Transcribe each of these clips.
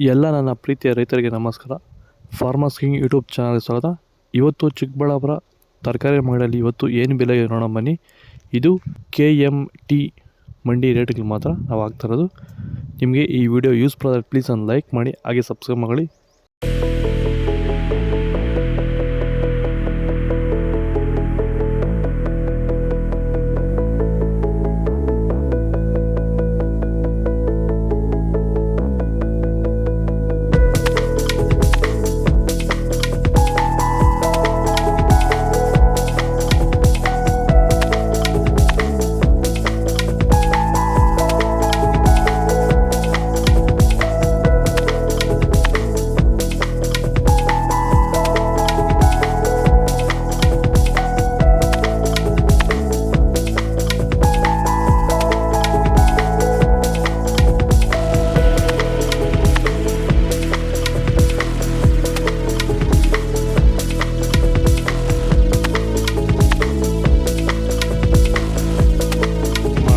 ಎಲ್ಲ ನನ್ನ ಪ್ರೀತಿಯ ರೈತರಿಗೆ ನಮಸ್ಕಾರ. ಫಾರ್ಮರ್ಸ್ ಕಿಂಗ್ ಯೂಟ್ಯೂಬ್ ಚಾನಲ್ಗೆ ಸ್ವಾಗತ. ಇವತ್ತು ಚಿಕ್ಕಬಳ್ಳಾಪುರ ತರಕಾರಿ ಮಂಡಿಯಲ್ಲಿ ಇವತ್ತು ಏನು ಬೆಲೆ ನೋಡೋಣ ಬನ್ನಿ. ಇದು KMT ಮಂಡಿ ರೇಟ್ಗೆ ಮಾತ್ರ ನಾವು ಹಾಕ್ತಿರೋದು. ನಿಮಗೆ ಈ ವಿಡಿಯೋ ಯೂಸ್ಫುಲ್ ಆದರೆ ಪ್ಲೀಸ್ ಒಂದು ಲೈಕ್ ಮಾಡಿ, ಹಾಗೆ ಸಬ್ಸ್ಕ್ರೈಬ್ ಮಾಡಿ.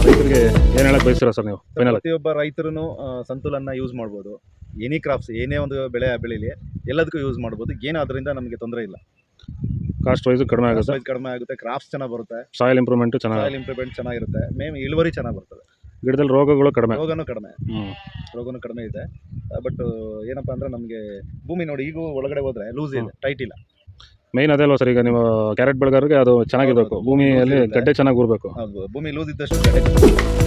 ರೈತರಿಗೆ ಏನು ಹೇಳಕ್ಕೆ ಬಯಸ್ತೀರಾ ಸರ್ ನೀವು? ಫೈನಲ್ ಪ್ರತಿಯೊಬ್ಬ ರೈತರು ಸಂತುಲನ ಯೂಸ್ ಮಾಡ್ಬೋದು. ಎನಿ ಕ್ರಾಪ್ಸ್ ಏನೇ ಒಂದು ಬೆಳೆ ಬೆಳೀಲಿ ಎಲ್ಲದಕ್ಕೂ ಯೂಸ್ ಮಾಡ್ಬೋದು. ಏನು ಅದರಿಂದ ನಮಗೆ ತೊಂದರೆ ಇಲ್ಲ. ಕಾಸ್ಟ್ ವೈಸ್ ಕಡಿಮೆ ಆಗುತ್ತೆ, ಕಡಿಮೆ ಆಗುತ್ತೆ, ಕ್ರಾಪ್ಸ್ ಚೆನ್ನಾಗಿ ಬರುತ್ತೆ, ಸಾಯಿಲ್ ಇಂಪ್ರೂವ್ಮೆಂಟ್ ಚೆನ್ನಾಗಿ, ಸಾಯಿಲ್ ಇಂಪ್ರೂವ್ಮೆಂಟ್ ಚೆನ್ನಾಗಿರುತ್ತೆ, ಇಳುವರಿ ಚೆನ್ನಾಗಿ ಬರ್ತದೆ, ಗಿಡದಲ್ಲಿ ರೋಗಗಳು ಕಡಿಮೆ, ರೋಗನೂ ಕಡಿಮೆ ಇದೆ. ಬಟ್ ಏನಪ್ಪ ಅಂದರೆ ನಮಗೆ ಭೂಮಿ ನೋಡಿ ಈಗ ಒಳಗಡೆ ಹೋದ್ರೆ ಲೂಸ್ ಇದೆ, ಟೈಟ್ ಇಲ್ಲ. ಮೈನ್ ಅದೇ ಅಲ್ವಾ ಸರ್? ಈಗ ನೀವು ಕ್ಯಾರೆಟ್ ಬೆಳೆಗಾರರಿಗೆ ಅದು ಚೆನ್ನಾಗಿರಬೇಕು, ಭೂಮಿಯಲ್ಲಿ ಗಡ್ಡೆ ಚೆನ್ನಾಗಿ ಊರಬೇಕು. ಹೌದು, ಭೂಮಿ ಲೂಸ್ ಇದ್ದಷ್ಟು